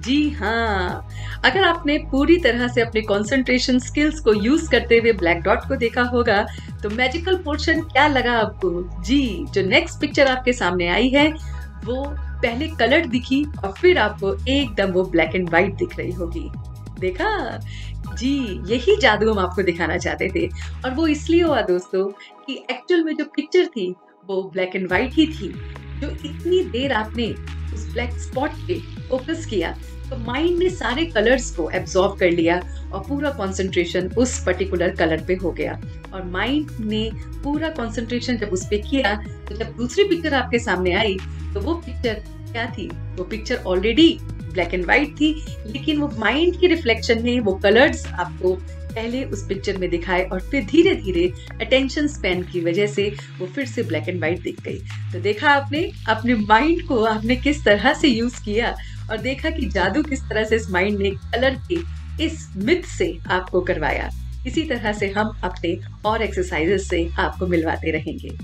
जी हाँ, अगर आपने पूरी तरह से अपने कंसंट्रेशन स्किल्स को यूज करते हुए ब्लैक डॉट को देखा होगा, तो मैजिकल पोर्शन क्या लगा आपको? जी, जो नेक्स्ट पिक्चर आपके सामने आई है, वो पहले कलर्ड दिखी और फिर आपको एकदम वो ब्लैक एंड व्हाइट दिख रही होगी। देखा? जी, यही जादू हम आपको दिखाना चाहते थे। और वो इसलिए हुआ दोस्तों कि एक्चुअल में जो पिक्चर थी वो ब्लैक एंड व्हाइट ही थी। जो इतनी देर आपने उस ब्लैक स्पॉट पे फोकस किया, तो माइंड ने सारे कलर्स को एब्जॉर्ब कर लिया और पूरा कंसंट्रेशन उस पर्टिकुलर कलर पे हो गया। और माइंड ने पूरा कंसंट्रेशन जब उस पे किया, तो जब दूसरी पिक्चर आपके सामने आई, तो वो पिक्चर क्या थी? वो picture already black and white थी, लेकिन वो माइंड के रिफ्लेक्शन ने वो कलर्स आपको पहले उस पिक्चर में दिखाए और फिर धीरे धीरे अटेंशन स्पैन की वजह से वो फिर से ब्लैक एंड व्हाइट दिख गई। तो देखा आपने अपने माइंड को आपने किस तरह से यूज किया, और देखा कि जादू किस तरह से इस माइंड ने कलर के इस मिथ से आपको करवाया। इसी तरह से हम अपने और एक्सरसाइजेस से आपको मिलवाते रहेंगे।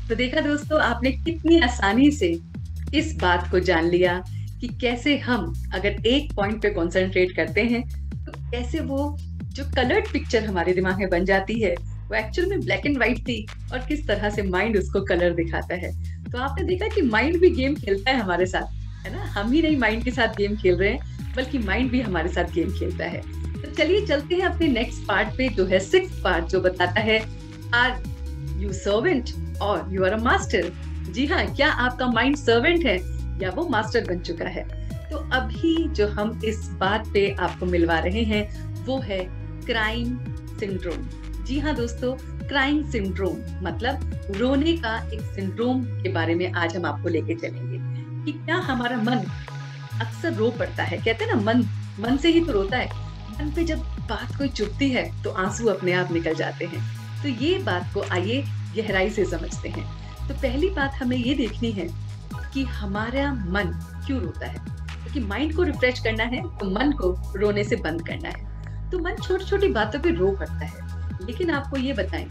तो देखा दोस्तों, आपने कितनी आसानी से इस बात को जान लिया कि कैसे हम अगर एक पॉइंट पे कंसंट्रेट करते हैं तो कैसे वो जो कलर्ड पिक्चर हमारे दिमाग में बन जाती है वो एक्चुअल में ब्लैक एंड व्हाइट थी, और किस तरह से माइंड उसको कलर दिखाता है। तो आपने देखा कि माइंड भी गेम खेलता है हमारे साथ, है ना। हम ही नहीं माइंड के साथ गेम खेल रहे हैं, बल्कि माइंड भी हमारे साथ गेम खेलता है। तो चलिए चलते हैं अपने नेक्स्ट पार्ट पे, जो है 6th पार्ट, जो बताता है आर यू सर्वेंट और यू आर अ मास्टर। जी हाँ, क्या आपका माइंड सर्वेंट है या वो मास्टर बन चुका है। तो अभी जो हम इस बात पे आपको मिलवा रहे हैं वो है क्राइम सिंड्रोम। जी हाँ दोस्तों, क्राइम सिंड्रोम मतलब रोने का एक सिंड्रोम के बारे में आज हम आपको लेके चलेंगे कि क्या हमारा मन अक्सर रो पड़ता है। कहते हैं ना, मन से ही तो रोता है। मन पे जब बात कोई चुभती है तो आंसू अपने आप निकल जाते हैं। तो ये बात को आइए गहराई से समझते हैं। तो पहली बात हमें ये देखनी है कि हमारा मन क्यों रोता है। क्योंकि माइंड को रिफ्रेश करना है तो मन को रोने से बंद करना है। तो मन छोटी छोटी बातों पे रो पड़ता है, लेकिन आपको ये बताएं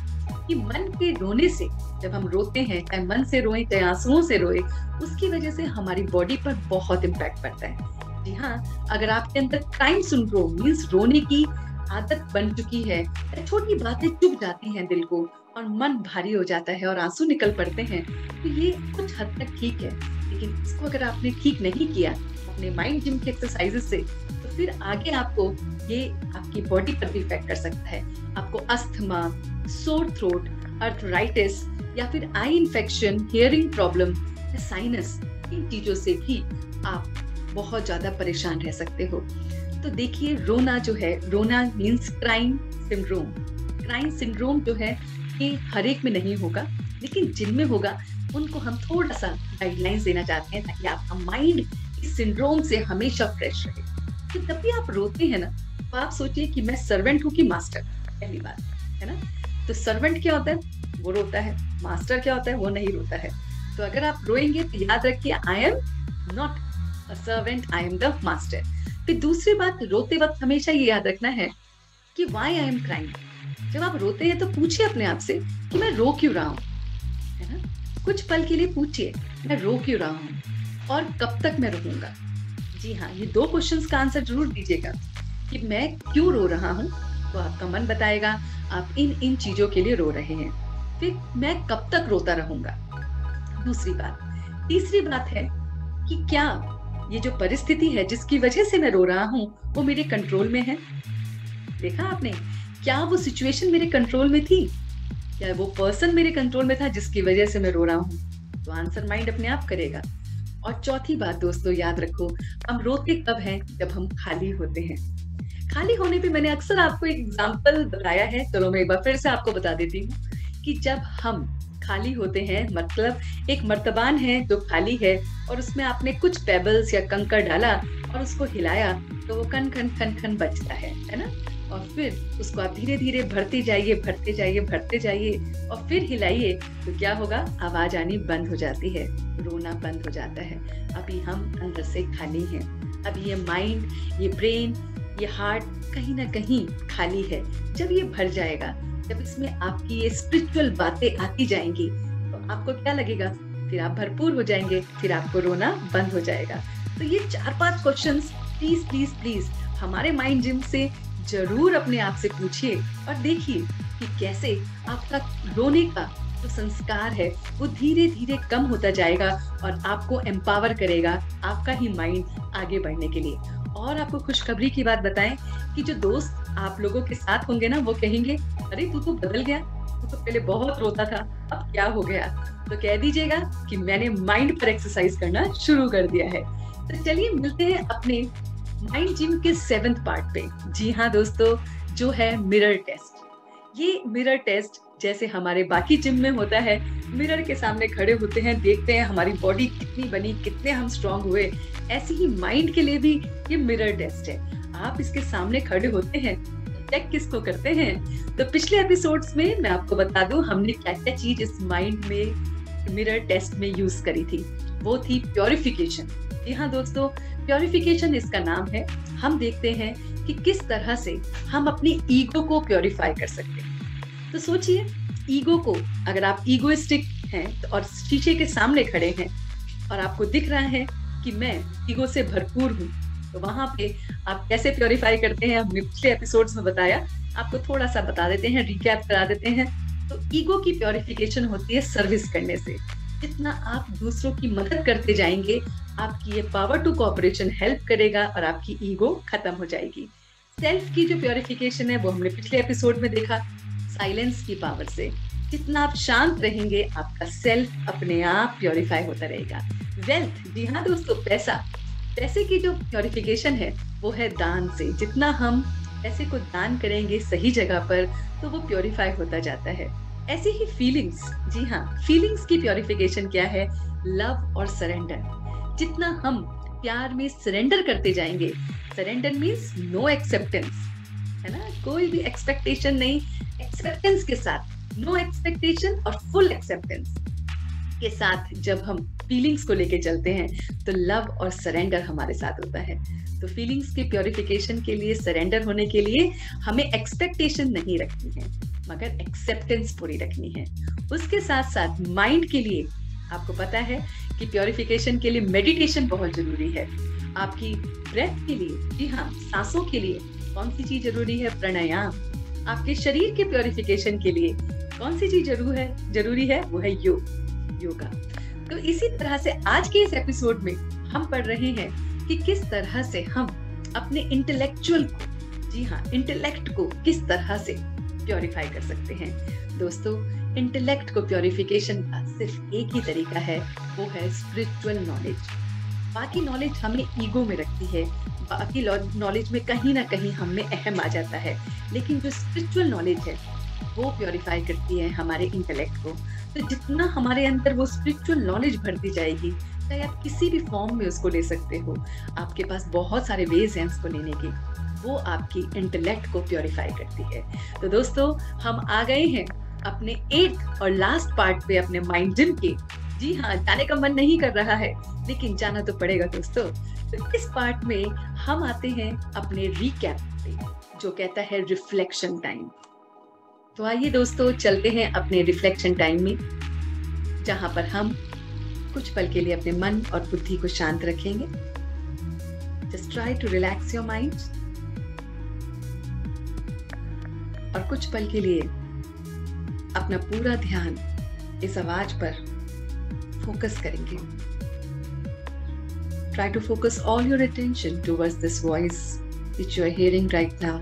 कि मन के रोने से, जब हम रोते हैं, चाहे मन से रोए चाहे आंसुओं से रोए, उसकी वजह से हमारी बॉडी पर बहुत इम्पैक्ट पड़ता है। जी हाँ, अगर आपके अंदर क्राइम सिंड्रोम मींस रोने की आदत बन चुकी है, छोटी बातें चुभ जाती हैं दिल को और मन भारी हो जाता है और आंसू निकल पड़ते हैं, तो ये कुछ हद तक ठीक है। लेकिन इसको अगर आपने ठीक नहीं किया अपने माइंड जिम के एक्सरसाइजेस से, तो फिर आगे आपको ये आपकी बॉडी पर भी इफेक्ट कर सकता है। आपको अस्थमा, सोर थ्रोट, अर्थराइटिस या फिर eye infection, hearing problem, sinus, इन चीजों से भी आप बहुत ज्यादा परेशान रह सकते हो। तो देखिए, रोना जो है, रोना means crime syndrome. Crime syndrome जो है ये हर एक में नहीं होगा, लेकिन जिनमें होगा उनको हम थोड़ा सा गाइडलाइंस देना चाहते हैं ताकि आपका माइंड इस सिंड्रोम से हमेशा फ्रेश रहे। तो जब भी आप रोते हैं ना, तो आप सोचिए कि मैं सर्वेंट हूँ कि मास्टर। पहली बात है ना, तो सर्वेंट क्या होता है, वो रोता है। मास्टर क्या होता है, वो नहीं रोता है। तो अगर आप रोएंगे तो याद रखिए, I am not a servant, I am the master. फिर दूसरी बात, रोते वक्त हमेशा ये याद रखना है कि व्हाई आई एम क्राइंग। जब आप रोते हैं तो पूछिए अपने आप से कि मैं रो क्यों रहा हूँ, है ना। कुछ पल के लिए पूछिए, मैं रो क्यों रहा हूँ और कब तक मैं रोऊंगा। जी हाँ, ये 2 क्वेश्चंस का आंसर जरूर दीजिएगा कि मैं क्यों रो रहा हूँ, तो आपका मन बताएगा आप इन चीजों के लिए रो रहे हैं। फिर मैं कब तक रोता रहूंगा, दूसरी बात। तीसरी बात है कि क्या ये जो परिस्थिति है जिसकी वजह से मैं रो रहा हूँ वो मेरे कंट्रोल में है। देखा आपने, क्या वो सिचुएशन मेरे कंट्रोल में थी, क्या वो पर्सन मेरे कंट्रोल में था जिसकी वजह से मैं रो रहा हूँ। तो आंसर माइंड अपने आप करेगा। और चौथी बात दोस्तों, याद रखो, हम रोते कब हैं, जब हम खाली होते हैं। खाली होने पे मैंने अक्सर आपको एक एग्जांपल बताया है, चलो मैं एक बार फिर से आपको बता देती हूँ कि जब हम खाली होते हैं, मतलब एक मर्तबान है जो खाली है और उसमें आपने कुछ पेबल्स या कंकड़ डाला और उसको हिलाया तो वो कन खन खन खन बजता है ना। और फिर उसको आप धीरे धीरे भरते जाइए, भरते जाइए, भरते जाइए और फिर हिलाइए तो क्या होगा, आवाज आनी बंद हो जाती है, रोना बंद हो जाता है। अभी हम अंदर से खाली हैं, अभी ये माइंड, ये ब्रेन, ये हार्ट कहीं ना कहीं खाली है। जब ये भर जाएगा, जब इसमें आपकी ये स्पिरिचुअल बातें आती जाएंगी तो आपको क्या लगेगा, फिर आप भरपूर हो जाएंगे, फिर आपको रोना बंद हो जाएगा। तो ये 4-5 क्वेश्चंस प्लीज प्लीज प्लीज हमारे माइंड जिम से जरूर अपने आप से पूछिए और देखिए कि कैसे आपका रोने का जो संस्कार है वो धीरे धीरे कम होता जाएगा और आपको एम्पावर करेगा, आपका ही माइंड आगे बढ़ने के लिए। और आपको खुशखबरी की बात बताएं कि जो दोस्त आप लोगों के साथ होंगे ना, वो कहेंगे अरे तू तो बदल गया, तू तो पहले बहुत रोता था, अब क्या हो गया। तो कह दीजिएगा कि मैंने माइंड पर एक्सरसाइज करना शुरू कर दिया है। तो चलिए मिलते हैं अपने माइंड जिम के 7th पार्ट पे। जी हाँ दोस्तों, जो है मिरर टेस्ट। ये मिरर टेस्ट जैसे हमारे बाकी जिम में होता है, मिरर के सामने खड़े होते हैं, देखते हैं हमारी बॉडी कितनी बनी, कितने हम स्ट्रांग हुए, ऐसे ही माइंड के लिए भी ये मिरर टेस्ट है। आप इसके सामने खड़े होते हैं, चेक किसको करते हैं। तो पिछले एपिसोड्स में मैं आपको बता दूं हमने क्या क्या चीज इस माइंड में मिरर टेस्ट में यूज करी थी। वो थी प्योरिफिकेशन। जी हाँ दोस्तों, प्योरिफिकेशन इसका नाम है। हम देखते हैं कि किस तरह से हम अपनी ईगो को प्योरीफाई कर सकते हैं। तो सोचिए ईगो को, अगर आप ईगोइस्टिक हैं और शीशे के सामने खड़े हैं और आपको दिख रहा है कि मैं ईगो से भरपूर हूँ, तो वहां पे आप कैसे प्योरीफाई करते हैं, हमने पिछले एपिसोड्स में बताया, आपको थोड़ा सा बता देते हैं, रिकैप करा देते हैं। तो ईगो की प्योरीफिकेशन होती है सर्विस करने से। जितना आप दूसरों की मदद करते जाएंगे, आपकी ये पावर टू कोऑपरेशन हेल्प करेगा और आपकी ईगो खत्म हो जाएगी। सेल्फ की जो प्योरीफिकेशन है वो हमने पिछले एपिसोड में देखा, साइलेंस की पावर से। जितना आप शांत रहेंगे, आपका सेल्फ अपने आप प्योरीफाई होता रहेगा। वेल्थ, जी हाँ दोस्तों, पैसे की जो प्योरीफिकेशन है वो है दान से। जितना हम पैसे को दान करेंगे सही जगह पर, तो वो प्योरीफाई होता जाता है। ऐसे ही फीलिंग्स, जी हाँ, फीलिंग्स की प्योरीफिकेशन क्या है? लव और सरेंडर। जितना हम प्यार में सरेंडर करते जाएंगे, सरेंडर मीन्स नो एक्सेप्टेंस, है ना, कोई भी एक्सपेक्टेशन नहीं, एक्सेप्टेंस के साथ, नो एक्सपेक्टेशन और फुल एक्सेप्टेंस के साथ जब हम फीलिंग्स को लेके चलते हैं, तो लव और सरेंडर हमारे साथ होता है। तो फीलिंग्स की प्योरीफिकेशन के लिए, सरेंडर होने के लिए हमें एक्सपेक्टेशन नहीं रखनी है, मगर एक्सेप्टेंस पूरी रखनी है। उसके साथ साथ माइंड के लिए आपको पता है कि प्योरीफिकेशन के लिए मेडिटेशन बहुत जरूरी है। आपकी ब्रेथ के लिए, जी हाँ, सांसों के लिए कौन सी चीज जरूरी है? प्राणायाम। आपके शरीर के प्योरीफिकेशन के लिए कौन सी चीज जरूरी है? वो है योगा। तो इसी तरह से आज के इस एपिसोड में हम पढ़ रहे हैं कि किस तरह से हम अपने इंटेलेक्चुअल को, जी हाँ, इंटेलेक्ट को किस तरह से प्योरीफाई कर सकते हैं। दोस्तों, इंटेलेक्ट को प्योरीफिकेशन का सिर्फ एक ही तरीका है, वो है स्पिरिचुअल नॉलेज। बाकी नॉलेज हमें ईगो में रखती है, बाकी नॉलेज में कहीं ना कहीं हमें अहम आ जाता है, लेकिन जो स्पिरिचुअल नॉलेज है वो प्योरीफाई करती है हमारे इंटेलेक्ट को। तो जितना हमारे अंदर वो स्पिरिचुअल नॉलेज भरती जाएगी, चाहे आप किसी भी फॉर्म में उसको ले सकते हो, आपके पास बहुत सारे वेज हैं उसको लेने के, वो आपकी इंटेलेक्ट को प्योरीफाई करती है। तो दोस्तों, हम आ गए हैं अपने 8th और लास्ट पार्ट पे अपने माइंड जिम के। जी हाँ, जाने का मन नहीं कर रहा है, लेकिन जाना तो पड़ेगा दोस्तों। तो इस पार्ट में हम आते हैं अपने रिकैप पे, जो कहता है रिफ्लेक्शन टाइम। तो आइए दोस्तों, चलते हैं अपने रिफ्लेक्शन टाइम में, जहां पर हम कुछ पल के लिए अपने मन और बुद्धि को शांत रखेंगे। Just try to relax your mind और कुछ पल के लिए अपना पूरा ध्यान इस आवाज पर फोकस करेंगे। Try to focus all your attention towards this voice which you are hearing right now.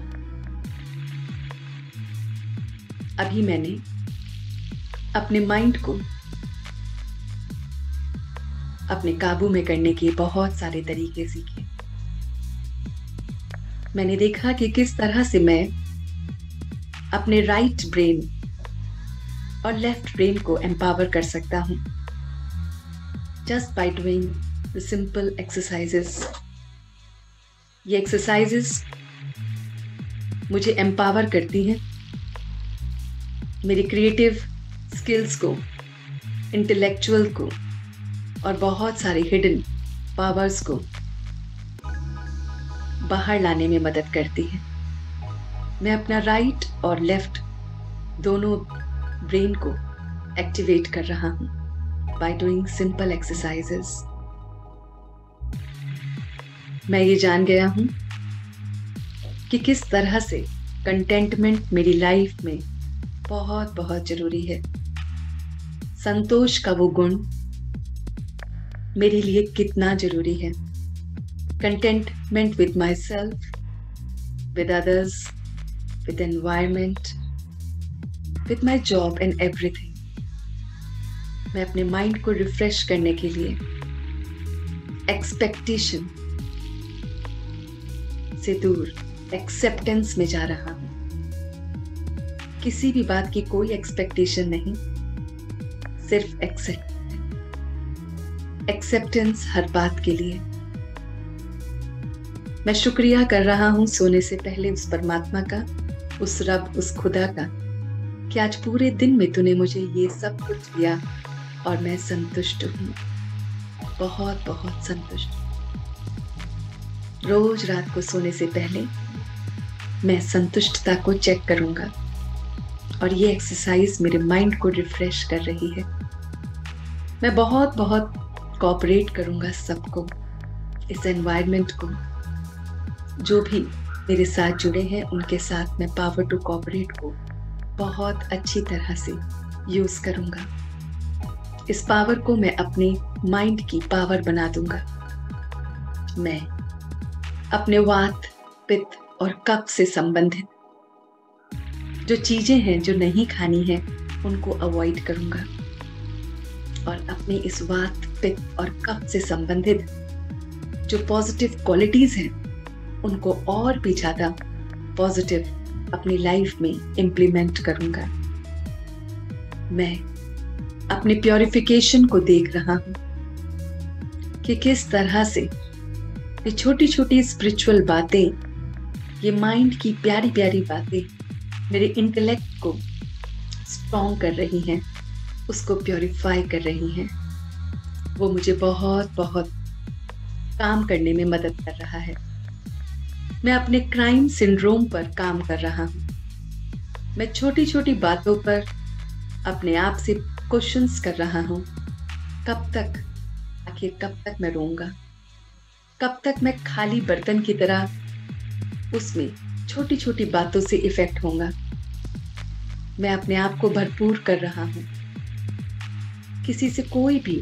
अभी मैंने अपने माइंड को अपने काबू में करने के बहुत सारे तरीके सीखे। मैंने देखा कि किस तरह से मैं अपने राइट ब्रेन और लेफ्ट ब्रेन को एम्पावर कर सकता हूं, just by doing the simple exercises. ये एक्सरसाइजेस मुझे एम्पावर करती हैं, मेरी क्रिएटिव स्किल्स को, इंटेलेक्चुअल को और बहुत सारे हिडन पावर्स को बाहर लाने में मदद करती है। मैं अपना राइट और लेफ्ट दोनों ब्रेन को एक्टिवेट कर रहा हूं बाय डूइंग सिंपल एक्सरसाइजेस। मैं ये जान गया हूं कि किस तरह से कंटेंटमेंट मेरी लाइफ में बहुत बहुत जरूरी है। संतोष का वो गुण मेरे लिए कितना जरूरी है। Contentment with my self, with others, with environment, with my job and everything. मैं अपने माइंड को रिफ्रेश करने के लिए एक्सपेक्टेशन से दूर एक्सेप्टेंस में जा रहा हूं। किसी भी बात की कोई एक्सपेक्टेशन नहीं, सिर्फ एक्सेप्टेंस हर बात के लिए। मैं शुक्रिया कर रहा हूं सोने से पहले उस परमात्मा का, उस रब, उस खुदा का, कि आज पूरे दिन में तूने मुझे ये सब कुछ दिया और मैं संतुष्ट हूं, बहुत बहुत संतुष्ट। रोज रात को सोने से पहले मैं संतुष्टता को चेक करूंगा और ये एक्सरसाइज मेरे माइंड को रिफ्रेश कर रही है। मैं बहुत बहुत कोऑपरेट करूँगा सबको, इस एनवायरनमेंट को, जो भी मेरे साथ जुड़े हैं उनके साथ मैं पावर टू कोऑपरेट को बहुत अच्छी तरह से यूज़ करूँगा। इस पावर को मैं अपने माइंड की पावर बना दूँगा। मैं अपने वात, पित्त और कफ से संबंधित जो चीजें हैं जो नहीं खानी है उनको अवॉइड करूंगा और अपने इस वात, पित्त और कफ से संबंधित जो पॉजिटिव क्वालिटीज हैं उनको और भी ज्यादा पॉजिटिव अपनी लाइफ में इम्प्लीमेंट करूंगा। मैं अपने प्योरिफिकेशन को देख रहा हूं कि किस तरह से ये छोटी छोटी स्पिरिचुअल बातें, ये माइंड की प्यारी प्यारी बातें मेरे इंटेलेक्ट को स्ट्रॉन्ग कर रही हैं, उसको प्योरीफाई कर रही हैं। वो मुझे बहुत बहुत काम करने में मदद कर रहा है। मैं अपने क्राइम सिंड्रोम पर काम कर रहा हूँ। मैं छोटी छोटी बातों पर अपने आप से क्वेश्चंस कर रहा हूँ। कब तक, आखिर कब तक मैं रोऊंगा? कब तक मैं खाली बर्तन की तरह उसमें छोटी छोटी बातों से इफेक्ट होऊंगा? मैं अपने आप को भरपूर कर रहा हूं। किसी से कोई भी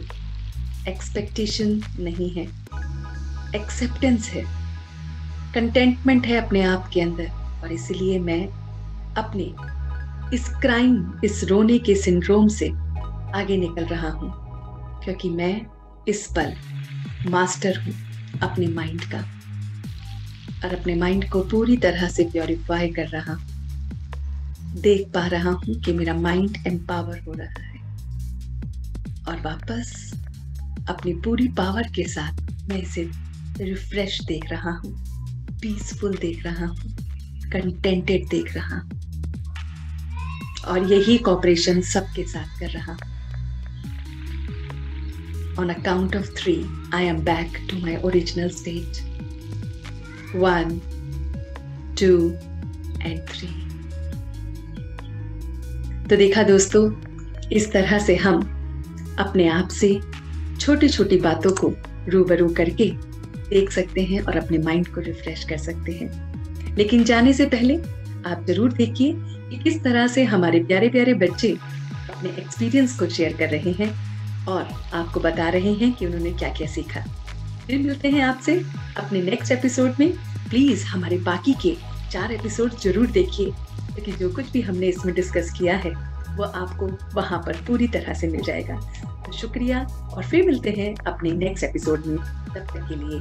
एक्सपेक्टेशन नहीं है, एक्सेप्टेंस है, कंटेंटमेंट है अपने आप के अंदर। और इसलिए मैं अपने इस क्राइम, इस रोने के सिंड्रोम से आगे निकल रहा हूं, क्योंकि मैं इस पल मास्टर हूं अपने माइंड का और अपने माइंड को पूरी तरह से प्योरीफाई कर रहा हूं। देख पा रहा हूं कि मेरा माइंड एम्पावर हो रहा है और वापस अपनी पूरी पावर के साथ मैं इसे रिफ्रेश देख रहा हूं, पीसफुल देख रहा हूं, कंटेंटेड देख रहा हूं और यही कोऑपरेशन सबके साथ कर रहा हूं। On a count of 3, I am back to my original state. 1, 2 and 3. तो देखा दोस्तों, इस तरह से हम अपने आप से छोटी छोटी बातों को रूबरू करके देख सकते हैं और अपने माइंड को रिफ्रेश कर सकते हैं। लेकिन जाने से पहले आप जरूर देखिए कि किस तरह से हमारे प्यारे प्यारे बच्चे अपने एक्सपीरियंस को शेयर कर रहे हैं और आपको बता रहे हैं कि उन्होंने क्या क्या सीखा। फिर मिलते हैं आपसे अपने नेक्स्ट एपिसोड में। प्लीज हमारे बाकी के 4 एपिसोड जरूर देखिए, क्योंकि जो कुछ भी हमने इसमें डिस्कस किया है वो आपको वहां पर पूरी तरह से मिल जाएगा। तो शुक्रिया और फिर मिलते हैं अपने नेक्स्ट एपिसोड में। तब तक के लिए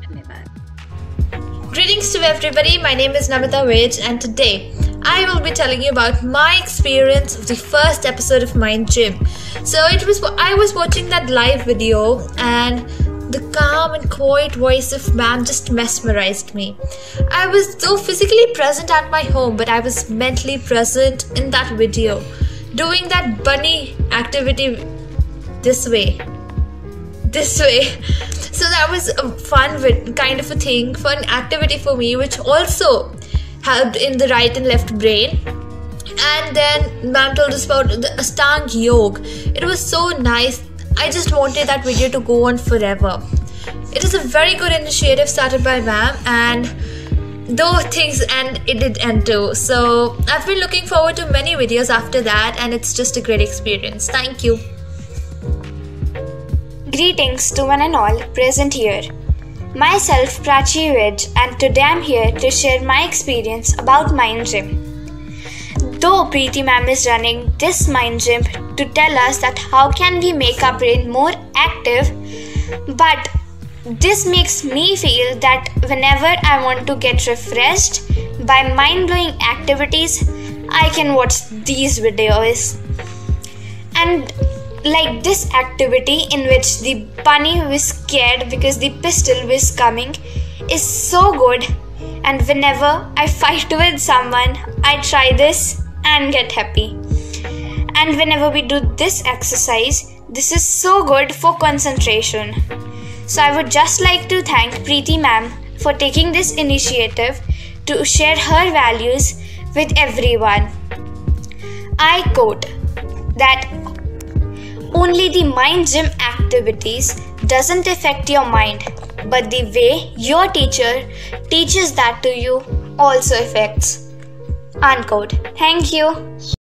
धन्यवाद। Greetings to everybody, my name is Namita Vij and today I will be telling you about my experience of the first episode of Mind Gym. So I was watching that live video and the calm and quiet voice of ma'am just mesmerized me. I was though physically present at my home, but I was mentally present in that video, doing that bunny activity this way. So that was a fun kind of a thing, fun activity for me, which also helped in the right and left brain. And then ma'am told us about the Ashtanga Yoga. It was so nice. I just wanted that video to go on forever. It is a very good initiative started by ma'am, and though things it did end too. So I've been looking forward to many videos after that, and it's just a great experience. Thank you. Greetings to one and all present here. Myself Prachi Vij, and today I'm here to share my experience about Mind Gym. Though Preeti ma'am is running this Mind Gym to tell us that how can we make our brain more active, but this makes me feel that whenever I want to get refreshed by mind-blowing activities, I can watch these videos. And like this activity in which the bunny was scared because the pistol was coming is so good, and whenever I fight with someone, I try this and get happy. And whenever we do this exercise, this is so good for concentration. So I would just like to thank Preeti ma'am for taking this initiative to share her values with everyone. I quote that only the mind gym activities doesn't affect your mind, but the way your teacher teaches that to you also affects. Unquote. Thank you.